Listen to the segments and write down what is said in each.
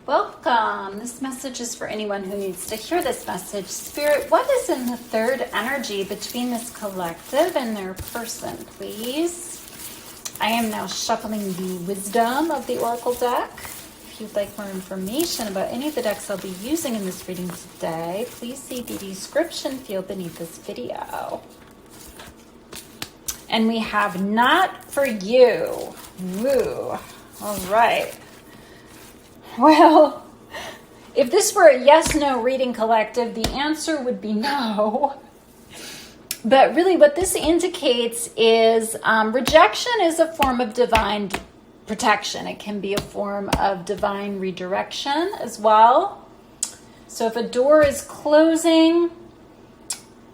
Welcome. This message is for anyone who needs to hear this message. Spirit, what is in the third energy between this collective and their person, please? I am now shuffling the wisdom of the Oracle deck. If you'd like more information about any of the decks I'll be using in this reading today, please see the description field beneath this video. And we have not for you. Woo. All right. Well, if this were a yes-no reading collective, the answer would be no. But really what this indicates is rejection is a form of divine protection. It can be a form of divine redirection as well. So if a door is closing,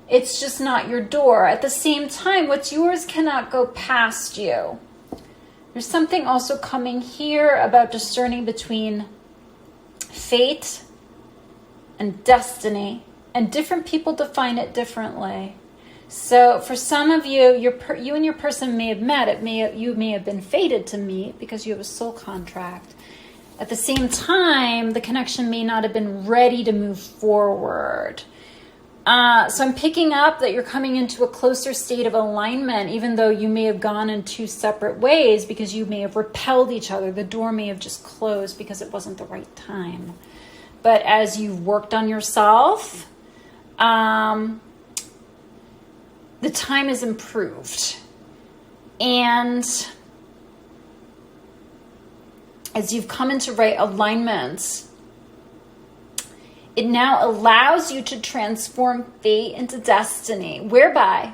it's just not your door. At the same time, what's yours cannot go past you. There's something also coming here about discerning between fate and destiny, and different people define it differently. So for some of you, you and your person may have met. You may have been fated to meet because you have a soul contract. At the same time, the connection may not have been ready to move forward. So I'm picking up that you're coming into a closer state of alignment, even though you may have gone in two separate ways because you may have repelled each other. The door may have just closed because it wasn't the right time. But as you've worked on yourself, the time is improved. And as you've come into right alignment, it now allows you to transform fate into destiny, whereby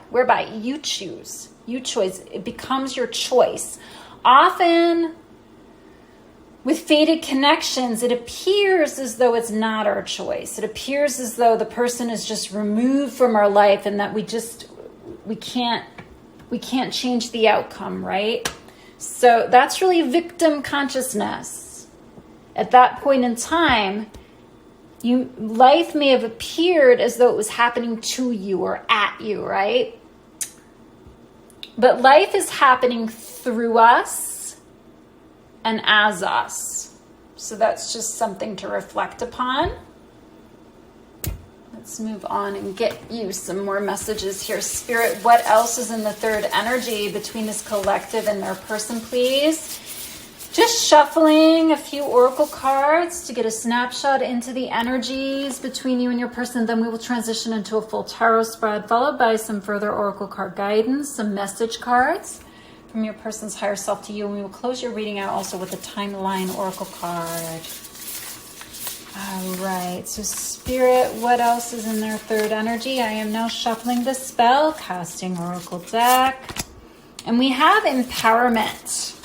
you choose. It becomes your choice. Often, with fated connections, it appears as though it's not our choice. It appears as though the person is just removed from our life and that we can't change the outcome, right? So that's really victim consciousness. At that point in time, life may have appeared as though it was happening to you or at you, right? But life is happening through us and as us. So that's just something to reflect upon. Let's move on and get you some more messages here. Spirit, what else is in the third energy between this collective and their person, please? Just shuffling a few oracle cards to get a snapshot into the energies between you and your person. Then we will transition into a full tarot spread, followed by some further oracle card guidance, some message cards from your person's higher self to you. And we will close your reading out also with a timeline oracle card. All right. So Spirit, what else is in their third energy? I am now shuffling the Spellcasting oracle deck. And we have empowerment.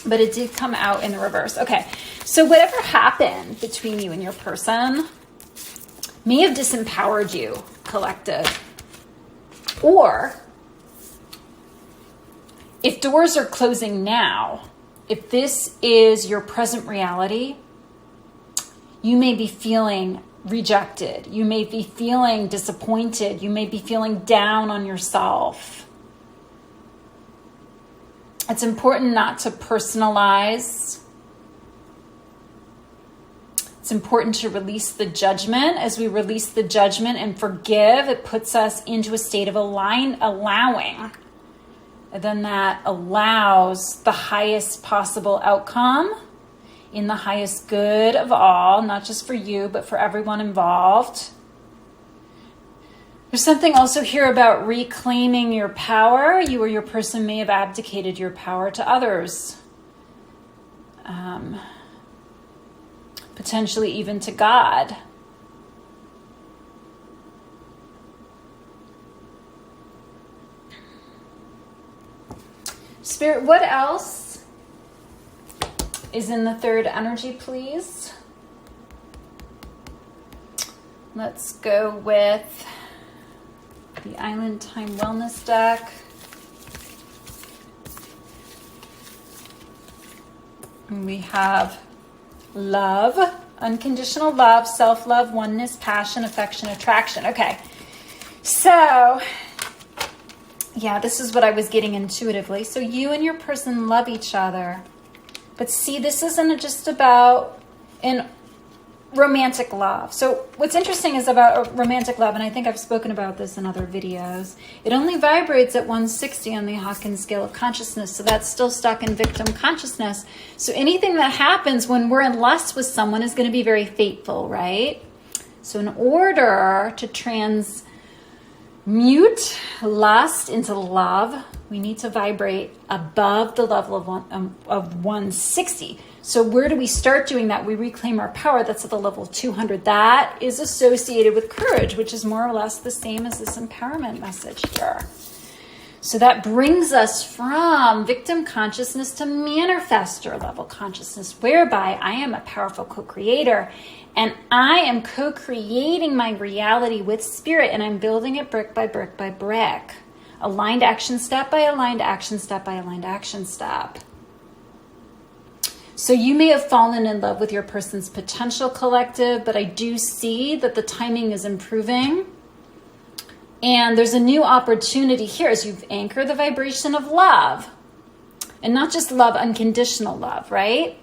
But it did come out in the reverse. Okay, so whatever happened between you and your person may have disempowered you, collective. Or if doors are closing now, if this is your present reality, you may be feeling rejected. You may be feeling disappointed. You may be feeling down on yourself. It's important not to personalize. It's important to release the judgment. As we release the judgment and forgive, it puts us into a state of allowing. And then that allows the highest possible outcome in the highest good of all, not just for you, but for everyone involved. There's something also here about reclaiming your power. You or your person may have abdicated your power to others. Potentially even to God. Spirit, what else is in the third energy, please? Let's go with the Island Time Wellness deck. And we have love, unconditional love, self-love, oneness, passion, affection, attraction. Okay, so yeah, this is what I was getting intuitively. So you and your person love each other. But see, this isn't just about in romantic love. So what's interesting is about romantic love, and I think I've spoken about this in other videos, it only vibrates at 160 on the Hawkins scale of consciousness. So that's still stuck in victim consciousness. So anything that happens when we're in lust with someone is going to be very fateful, right? So in order to transmute lust into love, we need to vibrate above the level of 160. So where do we start doing that? We reclaim our power. That's at the level of 200. That is associated with courage, which is more or less the same as this empowerment message here. So that brings us from victim consciousness to manifestor level consciousness, whereby I am a powerful co-creator and I am co-creating my reality with spirit, and I'm building it brick by brick by brick. Aligned action step by aligned action step by aligned action step. So you may have fallen in love with your person's potential, collective, but I do see that the timing is improving. And there's a new opportunity here as you've anchored the vibration of love. And not just love, unconditional love, right?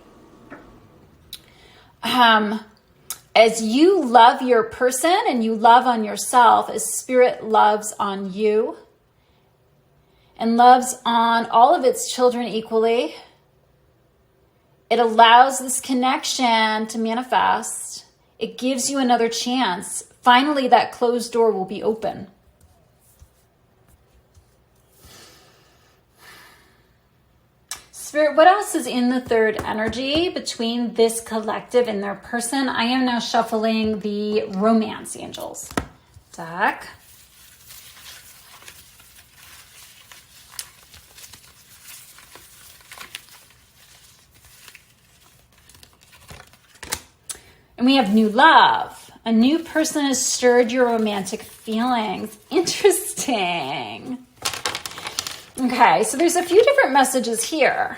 As you love your person and you love on yourself, as spirit loves on you and loves on all of its children equally, it allows this connection to manifest. It gives you another chance. Finally, that closed door will be open. Spirit, what else is in the third energy between this collective and their person? I am now shuffling the romance angels deck. And we have new love. A new person has stirred your romantic feelings. Interesting. Okay, so there's a few different messages here.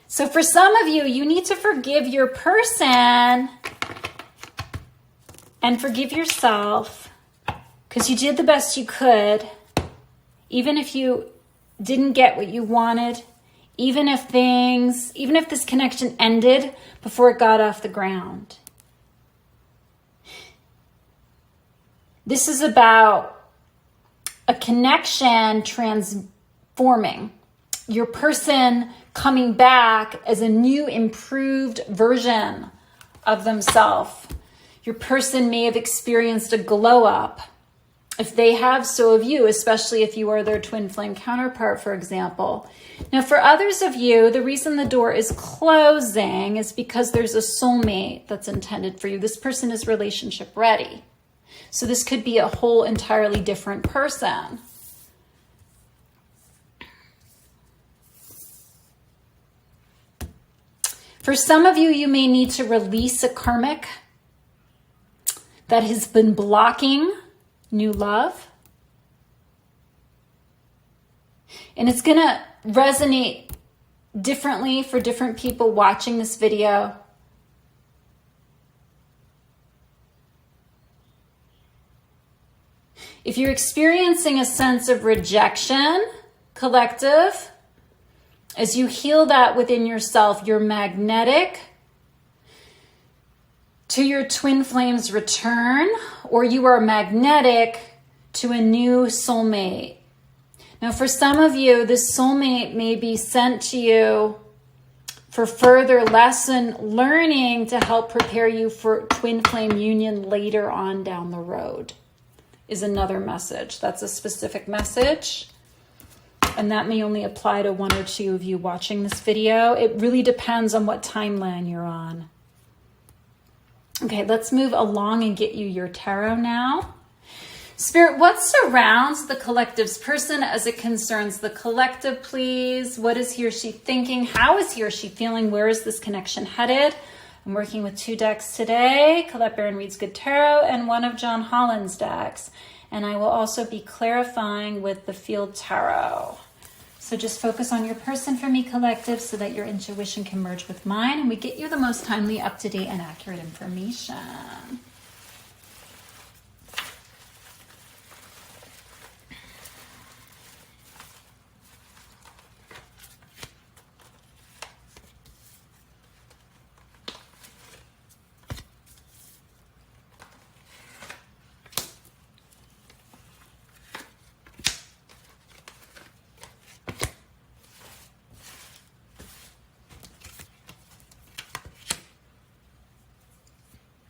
So for some of you, you need to forgive your person and forgive yourself because you did the best you could, even if you didn't get what you wanted, even if this connection ended before it got off the ground. This is about a connection transforming. Your person coming back as a new, improved version of themselves. Your person may have experienced a glow up. If they have, so have you, especially if you are their twin flame counterpart, for example. Now, for others of you, the reason the door is closing is because there's a soulmate that's intended for you. This person is relationship ready. So this could be a whole entirely different person. For some of you, you may need to release a karmic that has been blocking new love. And it's going to resonate differently for different people watching this video. If you're experiencing a sense of rejection, collective, as you heal that within yourself, you're magnetic to your twin flames return, or you are magnetic to a new soulmate. Now, for some of you, this soulmate may be sent to you for further lesson learning to help prepare you for twin flame union later on down the road. Is another message. That's a specific message. And that may only apply to one or two of you watching this video. It really depends on what timeline you're on. Okay, let's move along and get you your tarot now. Spirit, what surrounds the collective's person as it concerns the collective, please? What is he or she thinking? How is he or she feeling? Where is this connection headed? I'm working with 2 decks today, Colette Baron-Reid's Good Tarot and one of John Holland's decks. And I will also be clarifying with the Field Tarot. So just focus on your person for me, collective, so that your intuition can merge with mine and we get you the most timely, up-to-date, and accurate information.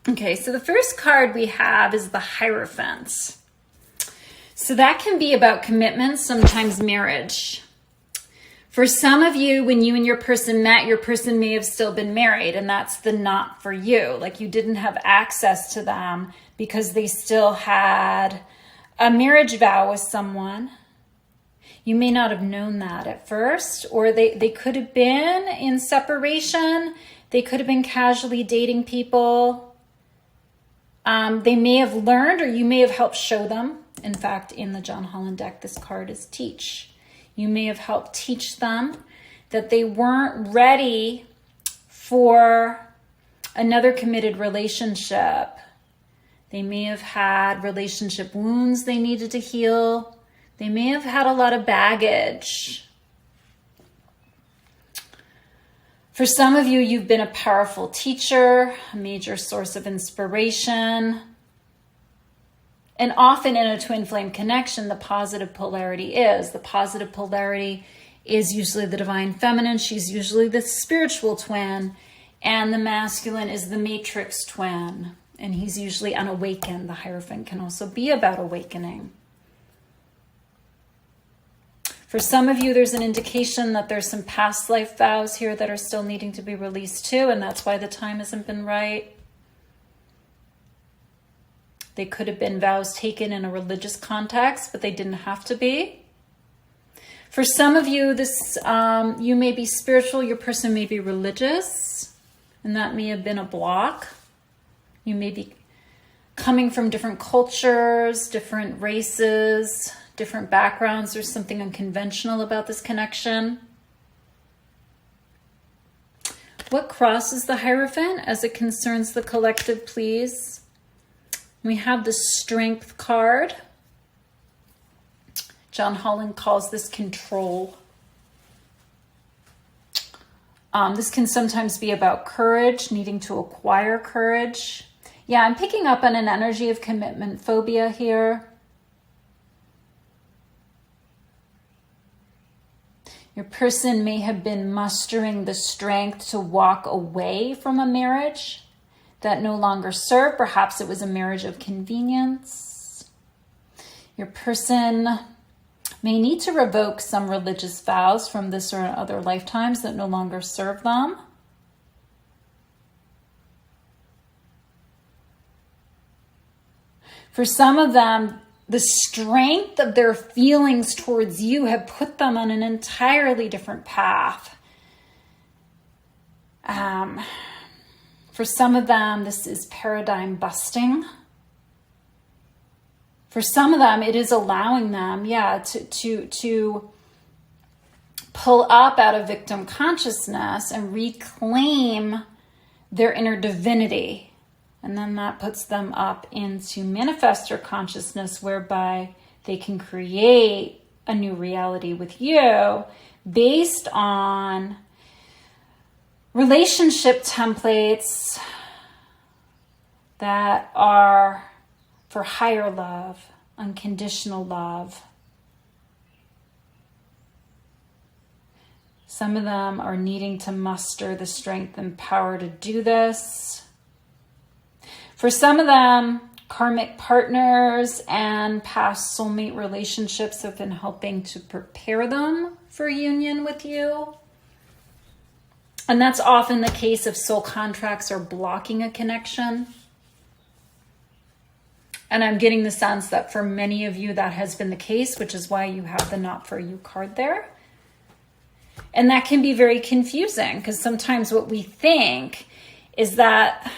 Okay, so the first card we have is the Hierophant. So that can be about commitment, sometimes marriage. For some of you, when you and your person met, your person may have still been married, and that's the not for you. Like you didn't have access to them because they still had a marriage vow with someone. You may not have known that at first, or they could have been in separation. They could have been casually dating people. They may have learned, or you may have helped show them. In fact, in the John Holland deck, this card is teach. You may have helped teach them that they weren't ready for another committed relationship. They may have had relationship wounds they needed to heal. They may have had a lot of baggage. For some of you, you've been a powerful teacher, a major source of inspiration. And often in a twin flame connection, the positive polarity is. The positive polarity is usually the divine feminine. She's usually the spiritual twin. And the masculine is the matrix twin. And he's usually unawakened. The Hierophant can also be about awakening. For some of you, there's an indication that there's some past life vows here that are still needing to be released too. And that's why the time hasn't been right. They could have been vows taken in a religious context, but they didn't have to be. For some of you, this you may be spiritual, your person may be religious, and that may have been a block. You may be coming from different cultures, different races, different backgrounds. There's something unconventional about this connection. What crosses the Hierophant as it concerns the collective, please? We have the Strength card. John Holland calls this control. This can sometimes be about courage, needing to acquire courage. Yeah, I'm picking up on an energy of commitment-phobia here. Your person may have been mustering the strength to walk away from a marriage that no longer served. Perhaps it was a marriage of convenience. Your person may need to revoke some religious vows from this or other lifetimes that no longer serve them. For some of them, the strength of their feelings towards you have put them on an entirely different path. For some of them, this is paradigm busting. For some of them, it is allowing them, to pull up out of victim consciousness and reclaim their inner divinity. And then that puts them up into manifestor consciousness, whereby they can create a new reality with you based on relationship templates that are for higher love, unconditional love. Some of them are needing to muster the strength and power to do this. For some of them, karmic partners and past soulmate relationships have been helping to prepare them for union with you. And that's often the case if soul contracts are blocking a connection. And I'm getting the sense that for many of you that has been the case, which is why you have the not for you card there. And that can be very confusing, because sometimes what we think is that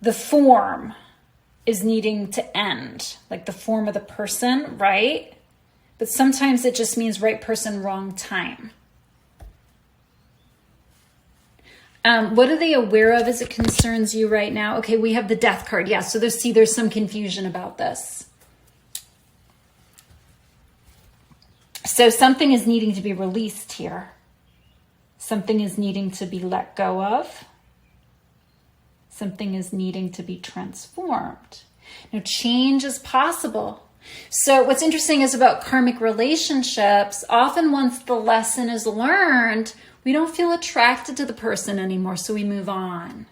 the form is needing to end, like the form of the person, right? But sometimes it just means right person, wrong time. What are they aware of as it concerns you right now? Okay, we have the Death card. Yeah, so there's some confusion about this. So something is needing to be released here. Something is needing to be let go of. Something is needing to be transformed. Now, change is possible. So what's interesting is about karmic relationships, often once the lesson is learned, we don't feel attracted to the person anymore, so we move on.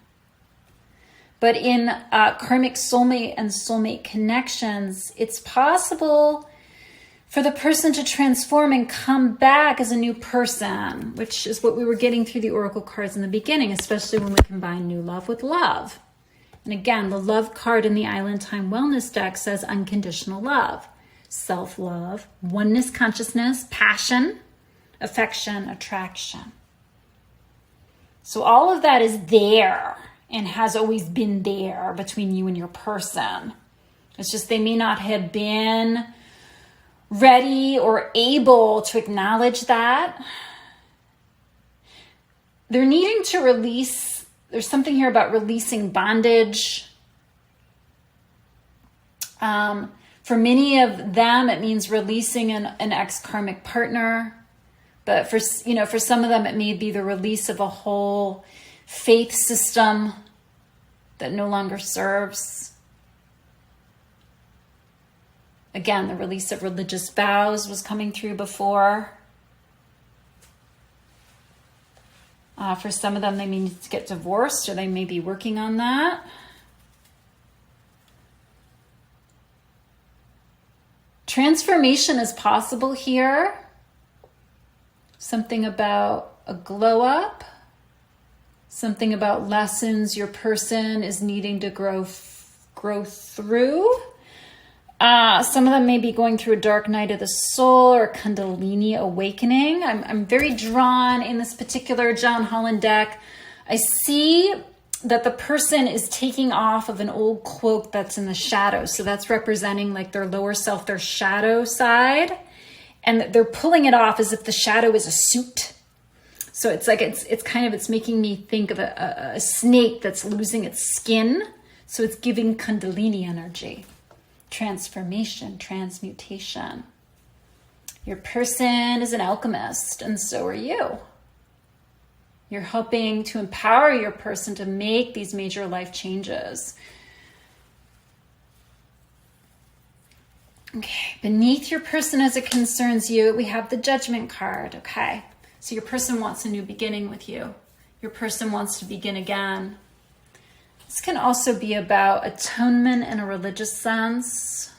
But in karmic soulmate and soulmate connections, it's possible for the person to transform and come back as a new person, which is what we were getting through the oracle cards in the beginning, especially when we combine new love with love. And again, the love card in the Island Time Wellness deck says unconditional love, self-love, oneness consciousness, passion, affection, attraction. So all of that is there and has always been there between you and your person. It's just they may not have been ready or able to acknowledge that. They're needing to release. There's something here about releasing bondage. For many of them, it means releasing an ex-karmic partner. But for some of them, it may be the release of a whole faith system that no longer serves. Again, the release of religious vows was coming through before. For some of them, they may need to get divorced, or they may be working on that. Transformation is possible here. Something about a glow up. Something about lessons your person is needing to grow through. Some of them may be going through a dark night of the soul or Kundalini awakening. I'm very drawn in this particular John Holland deck. I see that the person is taking off of an old cloak that's in the shadow. So that's representing like their lower self, their shadow side. And they're pulling it off as if the shadow is a suit. So it's like, it's making me think of a snake that's losing its skin. So it's giving Kundalini energy. Transformation, transmutation. Your person is an alchemist, and so are you. You're helping to empower your person to make these major life changes. Okay, beneath your person as it concerns you, we have the Judgment card, okay? So your person wants a new beginning with you. Your person wants to begin again. This can also be about atonement in a religious sense.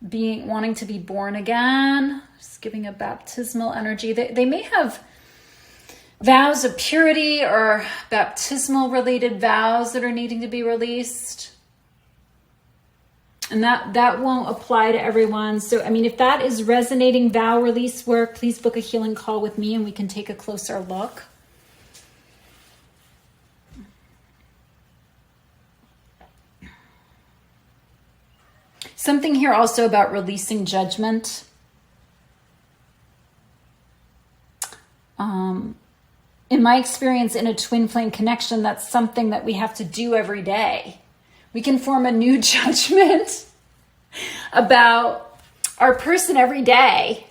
Wanting to be born again. Just giving a baptismal energy. They may have vows of purity or baptismal related vows that are needing to be released. And that won't apply to everyone. So, if that is resonating vow release work, please book a healing call with me and we can take a closer look. Something here also about releasing judgment. In my experience in a twin flame connection, that's something that we have to do every day. We can form a new judgment about our person every day.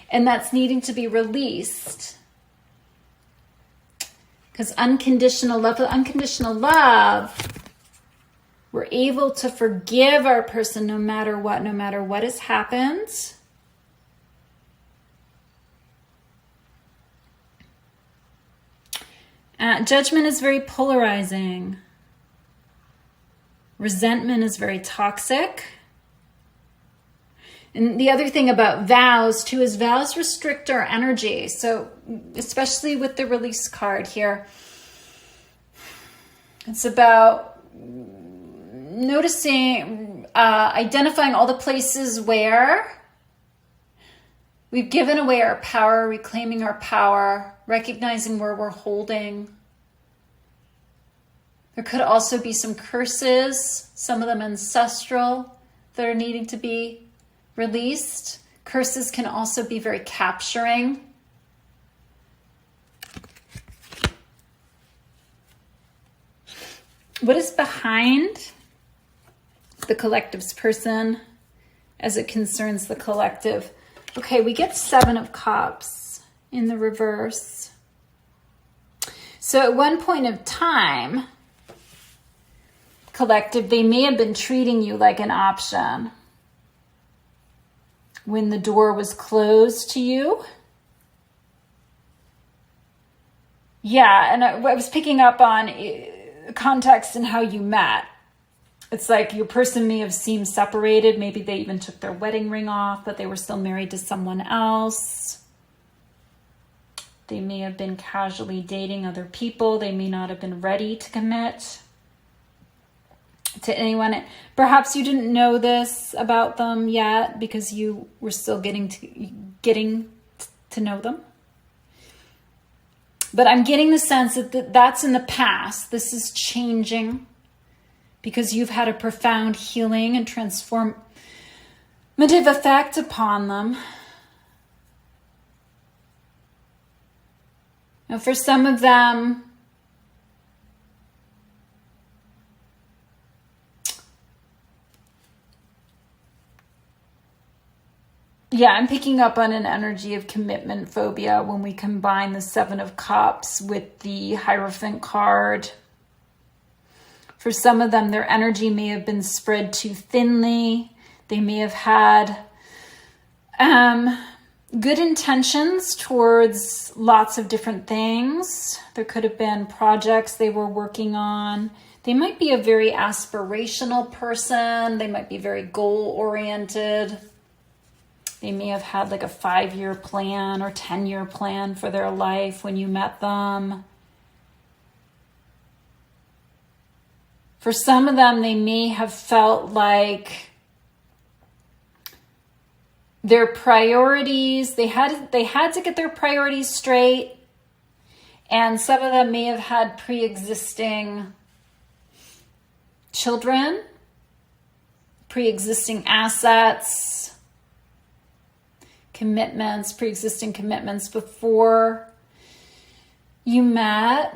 And that's needing to be released. Because unconditional love, we're able to forgive our person no matter what has happened. Judgment is very polarizing. Resentment is very toxic. And the other thing about vows too is vows restrict our energy. So especially with the release card here, it's about noticing, identifying all the places where we've given away our power, reclaiming our power, recognizing where we're holding. There could also be some curses, some of them ancestral, that are needing to be released. Curses can also be very capturing. What is behind the collective's person as it concerns the collective? Okay, we get 7 of Cups in the reverse. So at one point of time, collective, they may have been treating you like an option when the door was closed to you. Yeah, and I was picking up on context and how you met. It's like your person may have seemed separated. Maybe they even took their wedding ring off, but they were still married to someone else. They may have been casually dating other people. They may not have been ready to commit to anyone. Perhaps you didn't know this about them yet because you were still getting to know them. But I'm getting the sense that that's in the past. This is changing because you've had a profound healing and transformative effect upon them. Now, for some of them, yeah, I'm picking up on an energy of commitment phobia when we combine the Seven of Cups with the Hierophant card. For some of them, their energy may have been spread too thinly. They may have had good intentions towards lots of different things. There could have been projects they were working on. They might be a very aspirational person. They might be very goal-oriented. They may have had like a 5-year plan or 10-year plan for their life when you met them. For some of them, they may have felt like their priorities, they had to get their priorities straight. And some of them may have had pre-existing children, pre-existing assets, commitments, pre-existing commitments before you met,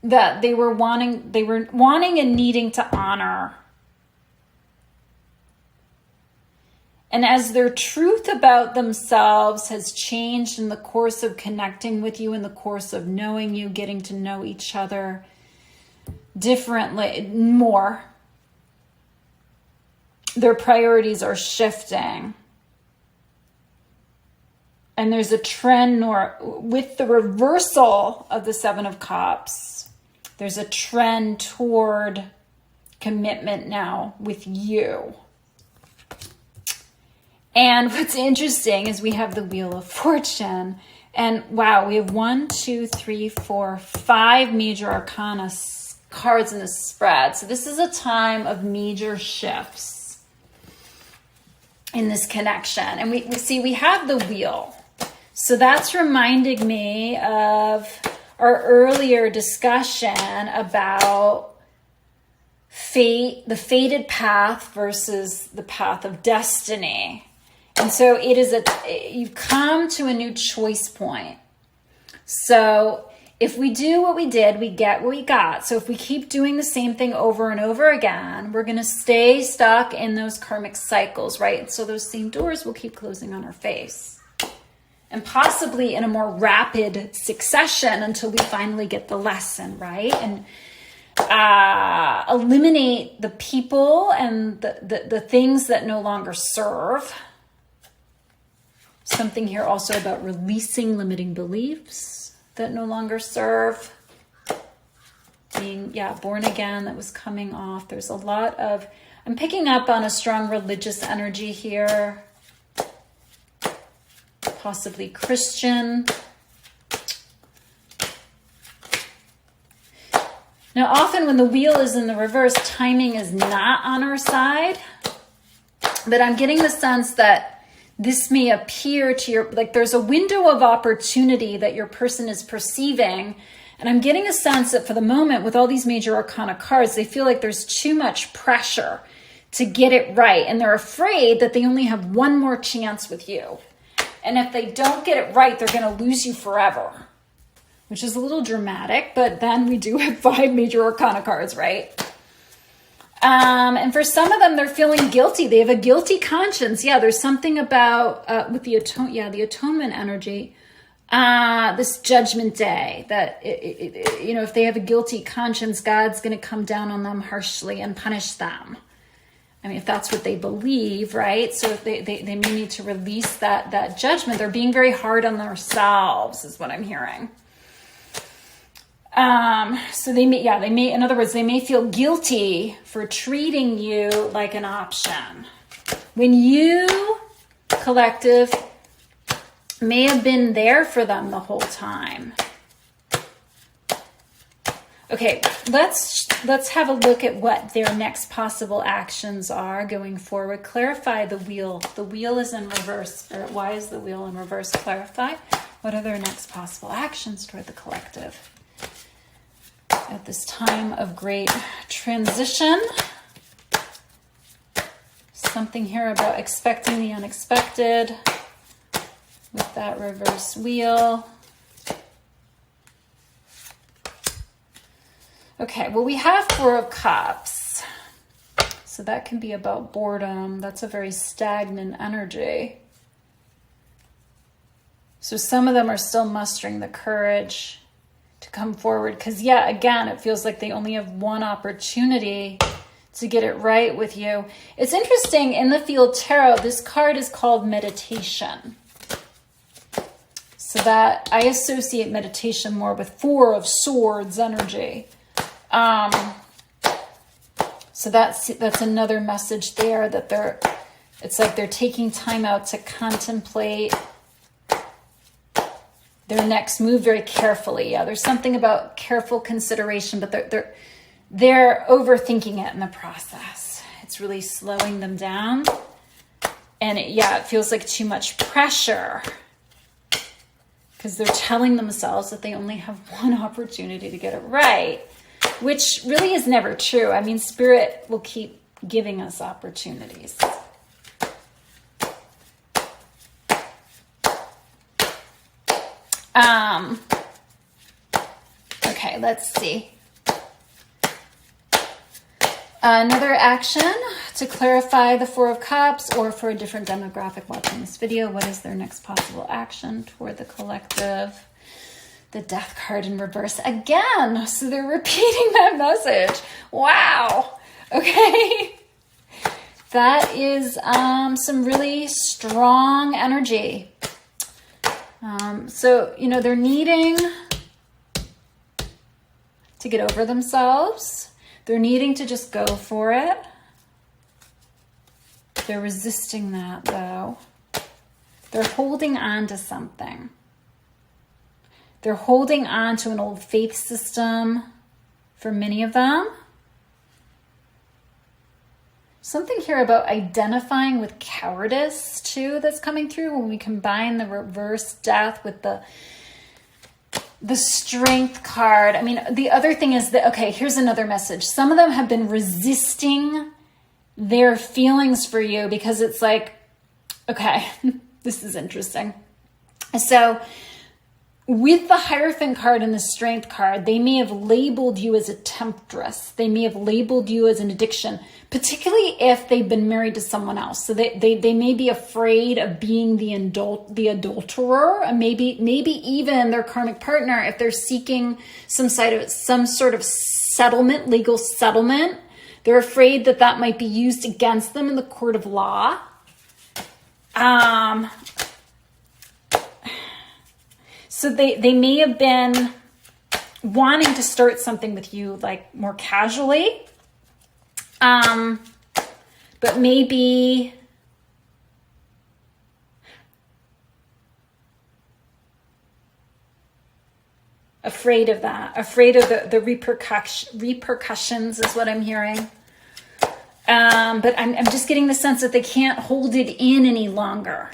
that they were wanting and needing to honor. And as their truth about themselves has changed in the course of connecting with you, in the course of knowing you, getting to know each other differently, more, their priorities are shifting. And there's a trend with the reversal of the Seven of Cups. There's a trend toward commitment now with you. And what's interesting is we have the Wheel of Fortune. And wow, we have 5 major arcana cards in the spread. So this is a time of major shifts in this connection. And we have the wheel. So that's reminding me of our earlier discussion about fate, the fated path versus the path of destiny. And so you've come to a new choice point. So if we do what we did, we get what we got. So if we keep doing the same thing over and over again, we're going to stay stuck in those karmic cycles, right? And so those same doors will keep closing on our face. And possibly in a more rapid succession until we finally get the lesson, right? And eliminate the people and the things that no longer serve. Something here also about releasing limiting beliefs that no longer serve. Being, born again, that was coming off. There's a lot of, I'm picking up on a strong religious energy here. Possibly Christian. Now, often when the wheel is in the reverse, timing is not on our side. But I'm getting the sense that this may appear to your, like there's a window of opportunity that your person is perceiving. And I'm getting a sense that for the moment, with all these major arcana cards, they feel like there's too much pressure to get it right. And they're afraid that they only have one more chance with you. And if they don't get it right, they're going to lose you forever, which is a little dramatic, but then we do have 5 major arcana cards, right? And for some of them, they're feeling guilty. They have a guilty conscience. Yeah, there's something about, with the atonement energy, this judgment day that, if they have a guilty conscience, God's going to come down on them harshly and punish them. I mean, if that's what they believe, right? So they may need to release that judgment. They're being very hard on themselves, is what I'm hearing. So they may, in other words, they may feel guilty for treating you like an option. When you, collective, may have been there for them the whole time. Okay, let's have a look at what their next possible actions are going forward. Clarify the wheel. The wheel is in reverse. Or why is the wheel in reverse? Clarify. What are their next possible actions toward the collective at this time of great transition? Something here about expecting the unexpected with that reverse wheel. Okay, well, we have Four of Cups. So that can be about boredom. That's a very stagnant energy. So some of them are still mustering the courage to come forward. Because, yeah, again, it feels like they only have one opportunity to get it right with you. It's interesting, in the Field Tarot, this card is called meditation. So that I associate meditation more with Four of Swords energy. So that's another message there, that it's like they're taking time out to contemplate their next move very carefully. Yeah, there's something about careful consideration, but they're overthinking it in the process. It's really slowing them down. And it feels like too much pressure, because they're telling themselves that they only have one opportunity to get it right. Which really is never true. I mean, Spirit will keep giving us opportunities. Okay, let's see. Another action to clarify the Four of Cups, or for a different demographic watching this video, what is their next possible action toward the collective? The Death card in reverse again. So they're repeating that message. Wow. Okay. That is some really strong energy. So, they're needing to get over themselves. They're needing to just go for it. They're resisting that, though. They're holding on to something. They're holding on to an old faith system for many of them. Something here about identifying with cowardice, too, that's coming through when we combine the reverse death with the strength card. I mean, the other thing is that, okay, here's another message. Some of them have been resisting their feelings for you because it's like, okay, this is interesting. So with the Hierophant card and the Strength card, they may have labeled you as a temptress. They may have labeled you as an addiction, particularly if they've been married to someone else. So they may be afraid of being the adulterer, and maybe even their karmic partner, if they're seeking some sort of settlement, legal settlement. They're afraid that might be used against them in the court of law. So they may have been wanting to start something with you, like, more casually. But maybe afraid of that, afraid of the repercussions is what I'm hearing. But I'm just getting the sense that they can't hold it in any longer.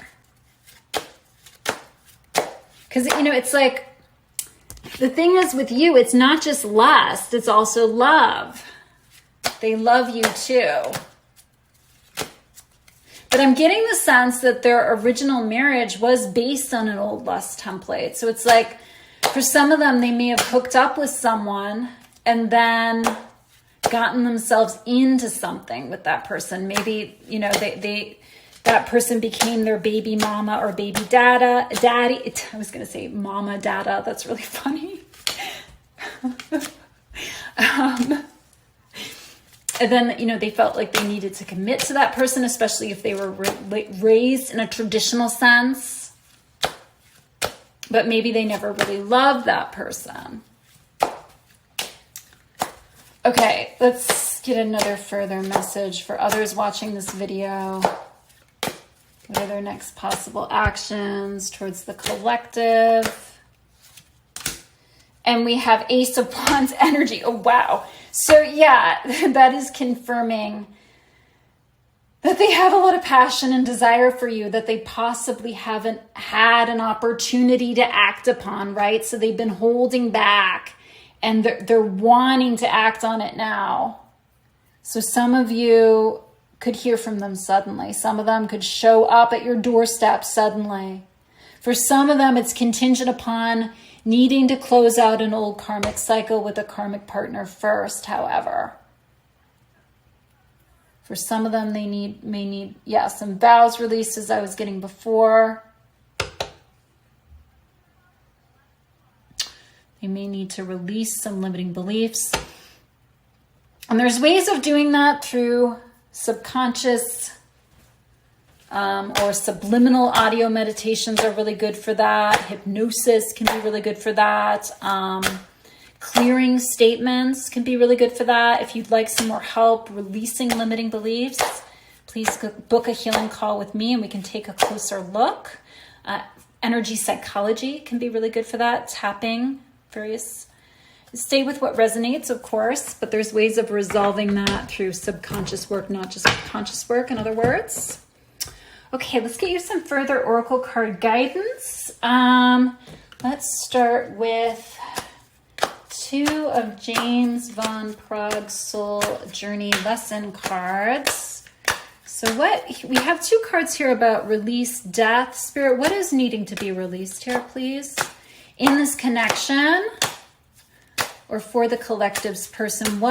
Because, it's like, the thing is with you, it's not just lust, it's also love. They love you too. But I'm getting the sense that their original marriage was based on an old lust template. So it's like, for some of them, they may have hooked up with someone and then gotten themselves into something with that person. Maybe, that person became their baby mama or baby daddy. I was going to say mama, dada. That's really funny. And then, you know, they felt like they needed to commit to that person, especially if they were raised in a traditional sense. But maybe they never really loved that person. Okay, let's get another further message for others watching this video. What are their next possible actions towards the collective? And we have Ace of Wands energy. Oh, wow. So yeah, that is confirming that they have a lot of passion and desire for you that they possibly haven't had an opportunity to act upon, right? So they've been holding back and they're wanting to act on it now. So some of you could hear from them suddenly. Some of them could show up at your doorstep suddenly. For some of them, it's contingent upon needing to close out an old karmic cycle with a karmic partner first, however. For some of them, they may need, yeah, some vows releases I was getting before. They may need to release some limiting beliefs. And there's ways of doing that through subconscious or subliminal audio meditations are really good for that. Hypnosis can be really good for that. Clearing statements can be really good for that. If you'd like some more help releasing limiting beliefs, please book a healing call with me and we can take a closer look. Energy psychology can be really good for that. Tapping, various. Stay with what resonates, of course, but there's ways of resolving that through subconscious work, not just conscious work, in other words. Okay, let's get you some further oracle card guidance. Let's start with 2 of James Von Prague's Soul Journey Lesson cards. So we have 2 cards here about release, death. Spirit, what is needing to be released here, please? In this connection, or for the collective's person,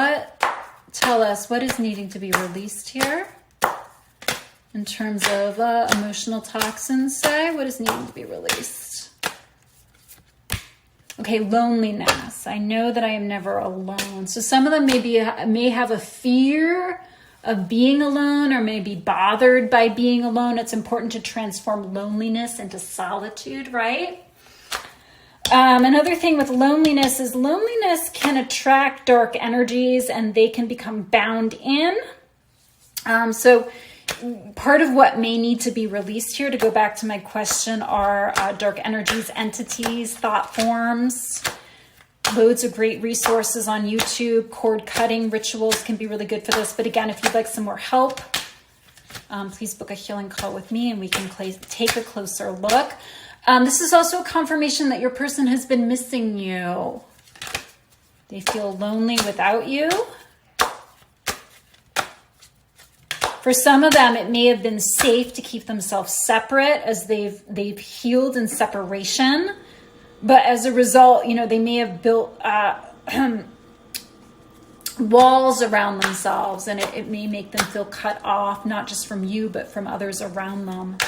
tell us what is needing to be released here? In terms of emotional toxins, say, what is needing to be released? Okay, loneliness. I know that I am never alone. So some of them may have a fear of being alone or may be bothered by being alone. It's important to transform loneliness into solitude, right? Another thing with loneliness is loneliness can attract dark energies and they can become bound in. So part of what may need to be released here, to go back to my question, are dark energies, entities, thought forms. Loads of great resources on YouTube. Cord cutting rituals can be really good for this. But again, if you'd like some more help, please book a healing call with me and we can take a closer look. This is also a confirmation that your person has been missing you. They feel lonely without you. For some of them, it may have been safe to keep themselves separate as they've healed in separation. But as a result, you know, they may have built walls around themselves, and it may make them feel cut off, not just from you, but from others around them.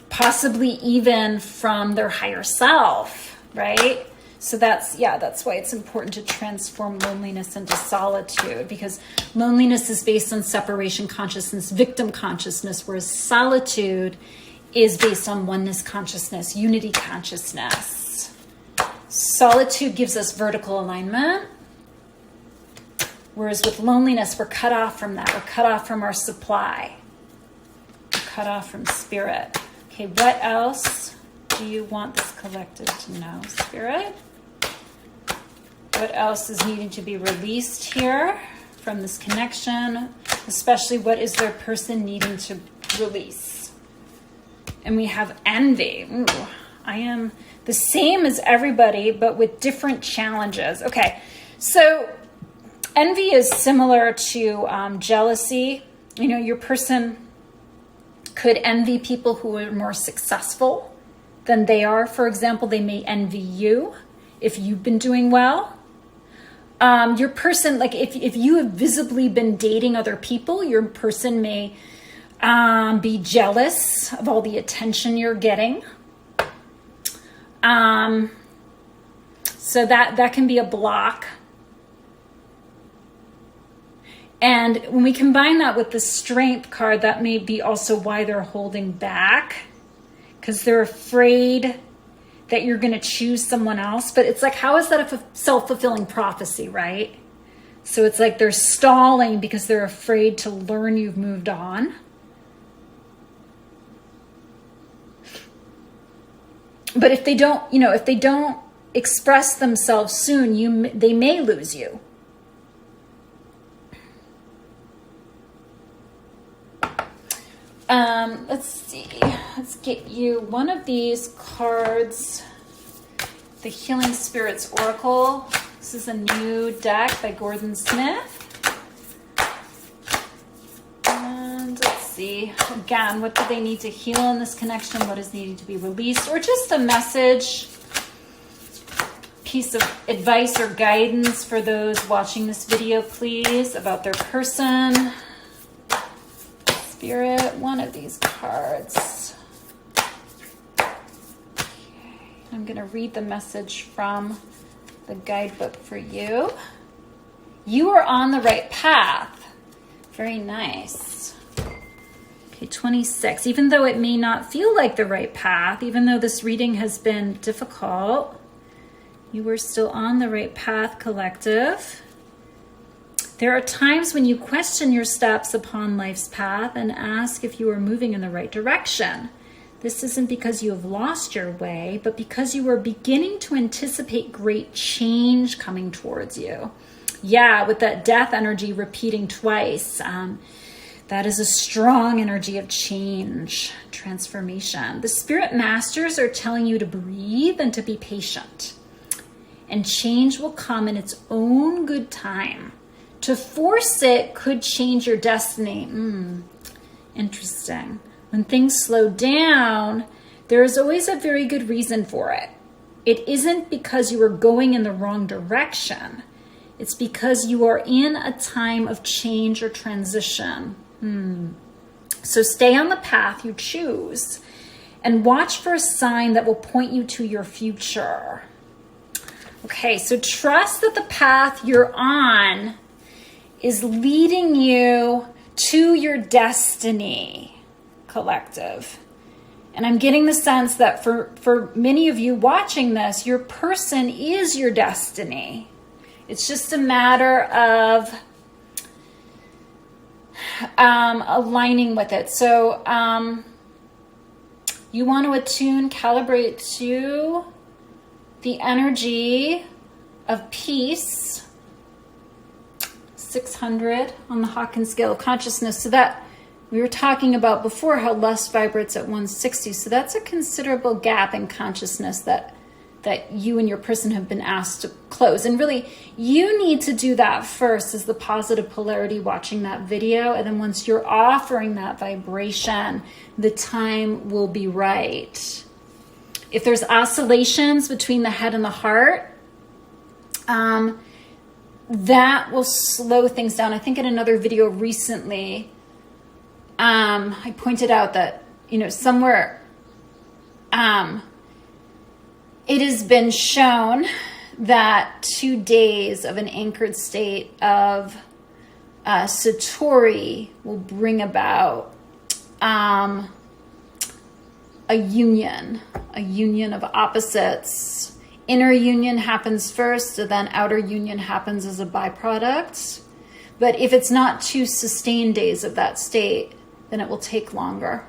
Possibly even from their higher self, right? So that's why it's important to transform loneliness into solitude, because loneliness is based on separation consciousness, victim consciousness, whereas solitude is based on oneness consciousness, unity consciousness. Solitude gives us vertical alignment, whereas with loneliness, we're cut off from that. We're cut off from our supply. We're cut off from spirit. Okay, what else do you want this collective to know, Spirit? What else is needing to be released here from this connection? Especially, what is their person needing to release? And we have envy. Ooh, I am the same as everybody, but with different challenges. Okay, so envy is similar to jealousy. You know, your person could envy people who are more successful than they are. For example, they may envy you if you've been doing well. Your person, like if you have visibly been dating other people, your person may be jealous of all the attention you're getting. So that can be a block. And when we combine that with the Strength card, that may be also why they're holding back, because they're afraid that you're going to choose someone else. But it's like, how is that a self-fulfilling prophecy, right? So it's like they're stalling because they're afraid to learn you've moved on. But if they don't, if they don't express themselves soon, they may lose you. Let's see. Let's get you one of these cards. The Healing Spirits Oracle. This is a new deck by Gordon Smith. And let's see. Again, what do they need to heal in this connection? What is needing to be released? Or just a message, piece of advice or guidance for those watching this video, please, about their person. Spirit, one of these cards. Okay. I'm going to read the message from the guidebook for you. You are on the right path. Very nice. Okay, 26. Even though it may not feel like the right path, even though this reading has been difficult, you are still on the right path, collective. There are times when you question your steps upon life's path and ask if you are moving in the right direction. This isn't because you have lost your way, but because you are beginning to anticipate great change coming towards you. Yeah, with that death energy repeating twice, that is a strong energy of change, transformation. The spirit masters are telling you to breathe and to be patient. And change will come in its own good time. To force it could change your destiny. Interesting. When things slow down, there is always a very good reason for it. It isn't because you are going in the wrong direction. It's because you are in a time of change or transition. So stay on the path you choose and watch for a sign that will point you to your future. Okay, so trust that the path you're on is leading you to your destiny, collective. And I'm getting the sense that for many of you watching this, your person is your destiny. It's just a matter of aligning with it. So you want to attune, calibrate to the energy of peace. 600 on the Hawkins scale of consciousness. So that we were talking about before how lust vibrates at 160. So that's a considerable gap in consciousness that you and your person have been asked to close. And really, you need to do that first as the positive polarity watching that video. And then once you're offering that vibration, the time will be right. If there's oscillations between the head and the heart, that will slow things down. I think in another video recently, I pointed out that, somewhere it has been shown that 2 days of an anchored state of Satori will bring about a union of opposites. Inner union happens first, and then outer union happens as a byproduct. But if it's not 2 sustained days of that state, then it will take longer.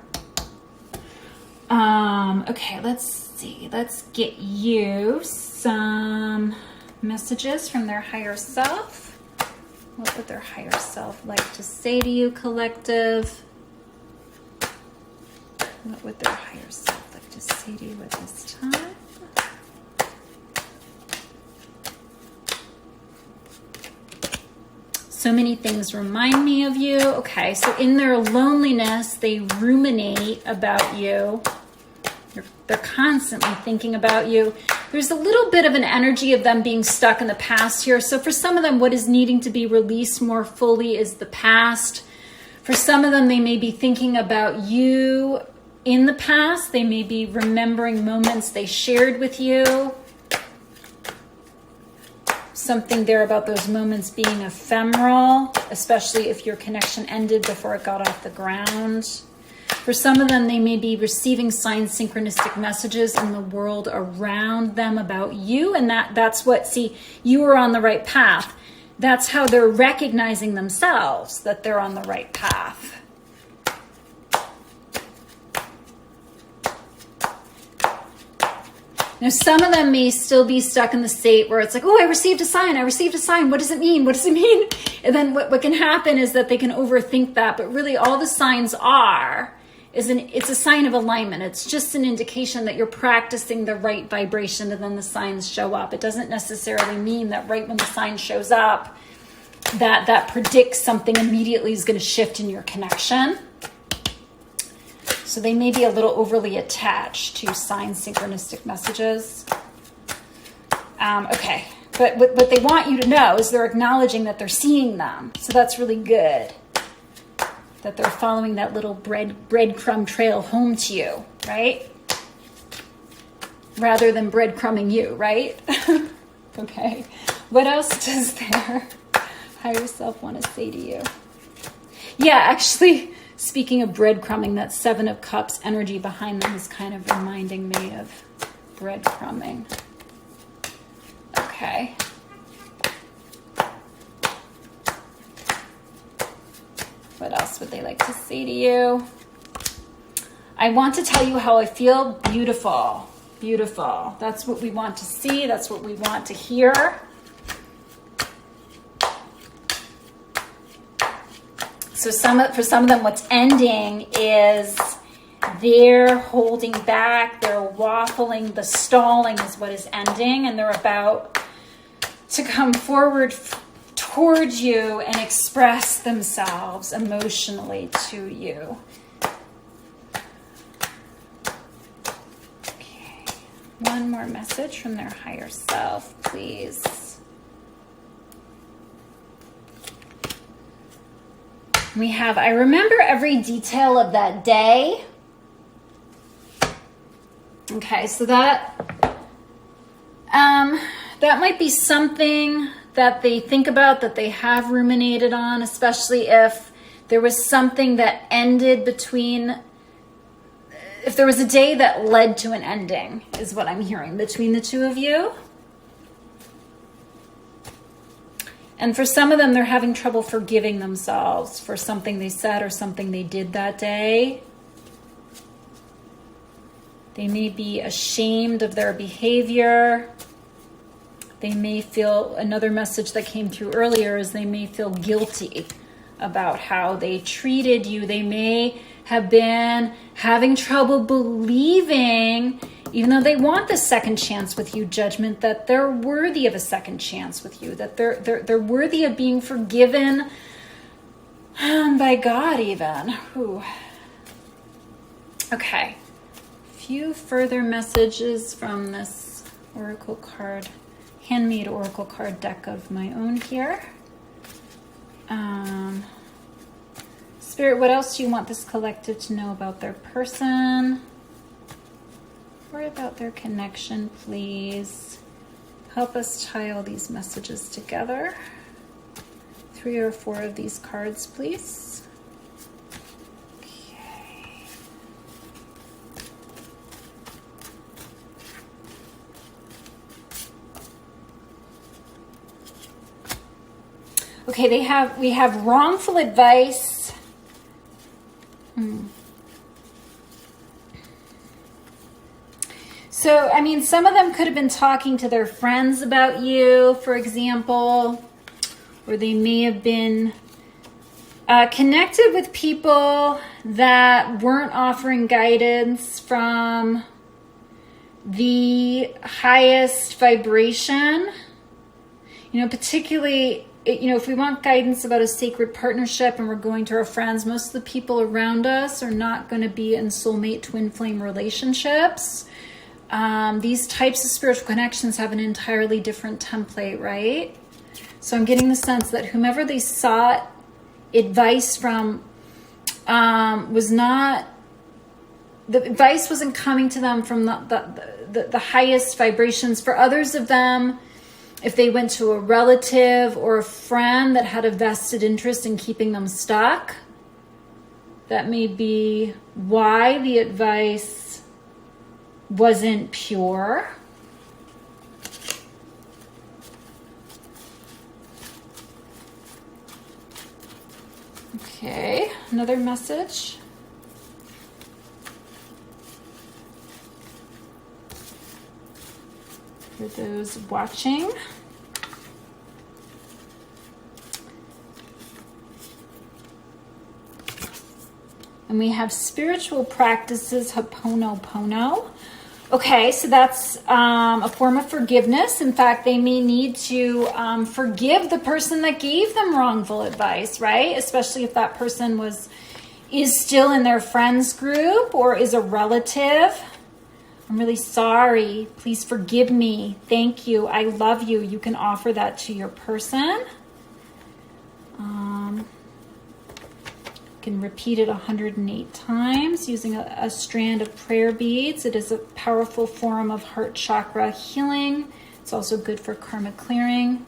Okay, let's see. Let's get you some messages from their higher self. What would their higher self like to say to you, collective? What would their higher self like to say to you at this time? So many things remind me of you. Okay, so in their loneliness, they ruminate about you. They're constantly thinking about you. There's a little bit of an energy of them being stuck in the past here. So for some of them, what is needing to be released more fully is the past. For some of them, they may be thinking about you in the past. They may be remembering moments they shared with you. something there about those moments being ephemeral, especially if your connection ended before it got off the ground. For some of them, they may be receiving signs, synchronistic messages in the world around them about you. And that's what, see, you are on the right path. That's how they're recognizing themselves, that they're on the right path. Now, some of them may still be stuck in the state where it's like, oh, I received a sign. I received a sign. What does it mean? What does it mean? And then what can happen is that they can overthink that. But really all the signs are, it's a sign of alignment. It's just an indication that you're practicing the right vibration and then the signs show up. It doesn't necessarily mean that right when the sign shows up, that predicts something immediately is going to shift in your connection. So they may be a little overly attached to signs, synchronistic messages. Okay, but what they want you to know is they're acknowledging that they're seeing them. So that's really good. That they're following that little breadcrumb trail home to you, right? Rather than breadcrumbing you, right? Okay. What else does their higher self want to say to you? Yeah, actually, speaking of breadcrumbing, that Seven of Cups energy behind them is kind of reminding me of breadcrumbing. Okay. What else would they like to say to you? I want to tell you how I feel. Beautiful. Beautiful. That's what we want to see. That's what we want to hear. So for some of them, what's ending is they're holding back, they're waffling, the stalling is what is ending, and they're about to come forward towards you and express themselves emotionally to you. Okay, one more message from their higher self, please. We have, I remember every detail of that day. Okay, so that might be something that they think about, that they have ruminated on, especially if there was something that ended between, if there was a day that led to an ending, is what I'm hearing between the two of you. And for some of them, they're having trouble forgiving themselves for something they said or something they did that day. They may be ashamed of their behavior. They may feel, another message that came through earlier is they may feel guilty about how they treated you. They may have been having trouble believing, even though they want the second chance with you, judgment, that they're worthy of a second chance with you, that they're worthy of being forgiven by God even. Ooh. Okay. A few further messages from this oracle card, handmade oracle card deck of my own here. Spirit, what else do you want this collective to know about their person? Or about their connection, please? Help us tie all these messages together. 3 or 4 of these cards, please. Okay. Okay, we have wrongful advice. So, I mean, some of them could have been talking to their friends about you, for example, or they may have been connected with people that weren't offering guidance from the highest vibration. You know, particularly, if we want guidance about a sacred partnership and we're going to our friends, most of the people around us are not going to be in soulmate twin flame relationships. These types of spiritual connections have an entirely different template, right? So I'm getting the sense that whomever they sought advice from was not, the advice wasn't coming to them from the highest vibrations. For others of them, if they went to a relative or a friend that had a vested interest in keeping them stuck, that may be why the advice wasn't pure. Okay, another message. For those watching. And we have spiritual practices, Ho'oponopono. Okay, so that's a form of forgiveness. In fact, they may need to forgive the person that gave them wrongful advice, right? Especially if that person is still in their friends group or is a relative. I'm really sorry. Please forgive me. Thank you. I love you. You can offer that to your person. You can repeat it 108 times using a strand of prayer beads. It is a powerful form of heart chakra healing. It's also good for karmic clearing.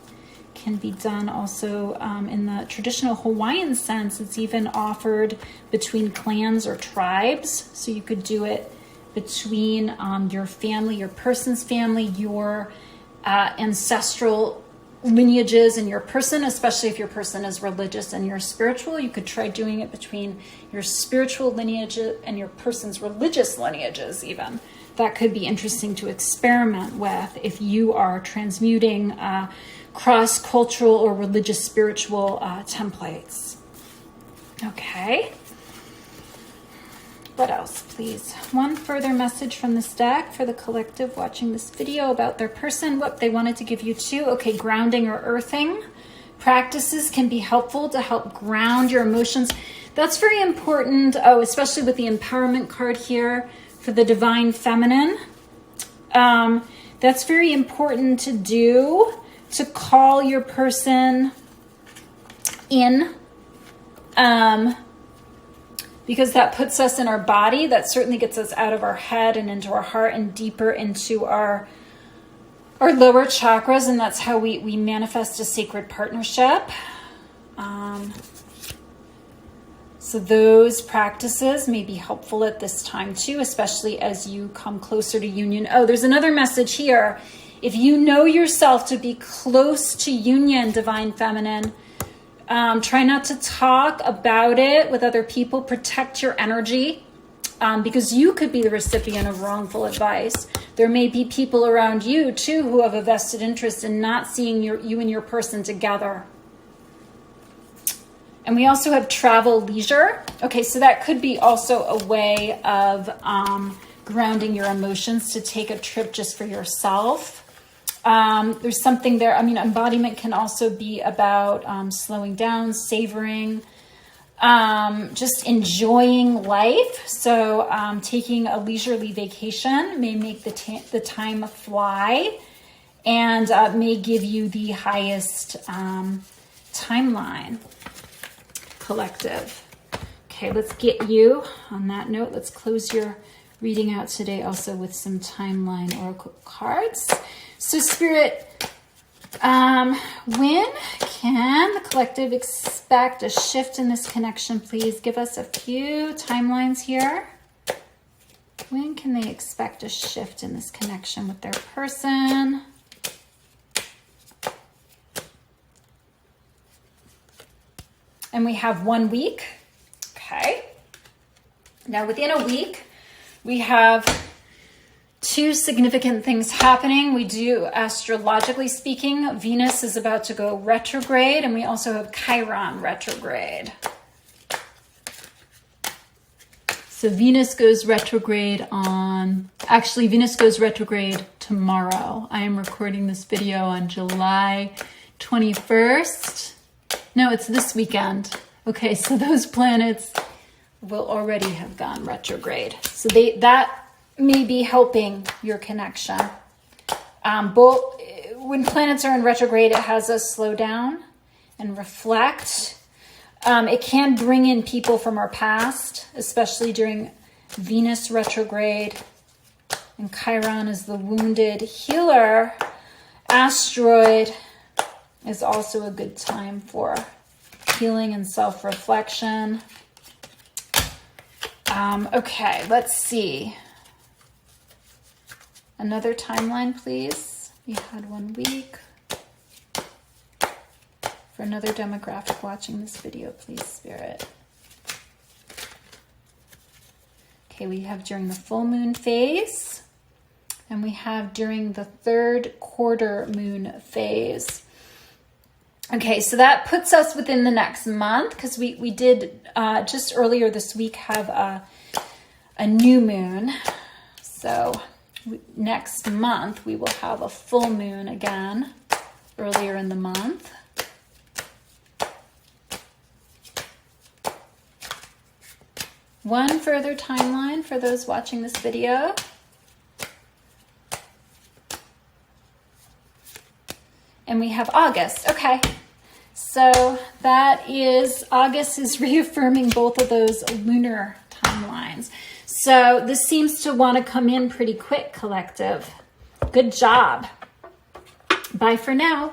Can be done also in the traditional Hawaiian sense. It's even offered between clans or tribes. So you could do it between your family, your person's family, your ancestral lineages and your person, especially if your person is religious and you're spiritual. You could try doing it between your spiritual lineage and your person's religious lineages even. That could be interesting to experiment with if you are transmuting cross-cultural or religious spiritual templates. Okay. What else, please? One further message from this deck for the collective watching this video about their person. What they wanted to give you too. Okay, grounding or earthing practices can be helpful to help ground your emotions. That's very important. Oh, especially with the empowerment card here for the divine feminine. That's very important to do, to call your person in. Because that puts us in our body. That certainly gets us out of our head and into our heart and deeper into our lower chakras. And that's how we manifest a sacred partnership. So those practices may be helpful at this time too, especially as you come closer to union. Oh, there's another message here. If you know yourself to be close to union, divine feminine, try not to talk about it with other people. Protect your energy because you could be the recipient of wrongful advice. There may be people around you too who have a vested interest in not seeing you and your person together. And we also have travel leisure. Okay, so that could be also a way of grounding your emotions, to take a trip just for yourself. There's something there. I mean, embodiment can also be about slowing down, savoring, just enjoying life. So taking a leisurely vacation may make the time fly and may give you the highest timeline. Collective. Okay, let's get you on that note. Let's close your reading out today also with some timeline oracle cards. So Spirit, when can the collective expect a shift in this connection? Please give us a few timelines here. When can they expect a shift in this connection with their person? And we have 1 week. Okay. Now within a week, we have 2 significant things happening. We do, astrologically speaking, Venus is about to go retrograde, and we also have Chiron retrograde. So Venus goes retrograde Venus goes retrograde tomorrow. I am recording this video on July 21st. No, it's this weekend. Okay, so those planets will already have gone retrograde. So that may be helping your connection. Both when planets are in retrograde, it has us slow down and reflect. It can bring in people from our past, especially during Venus retrograde. And Chiron is the wounded healer. Asteroid is also a good time for healing and self-reflection. Okay, let's see. Another timeline, please. We had 1 week. For another demographic watching this video, please, Spirit. Okay, we have during the full moon phase, and we have during the 3rd quarter moon phase. Okay, so that puts us within the next month, because we did just earlier this week have a new moon. So next month we will have a full moon again earlier in the month. One further timeline for those watching this video. And we have August. Okay. So that is, August is reaffirming both of those lunar timelines. So this seems to want to come in pretty quick, collective. Good job. Bye for now.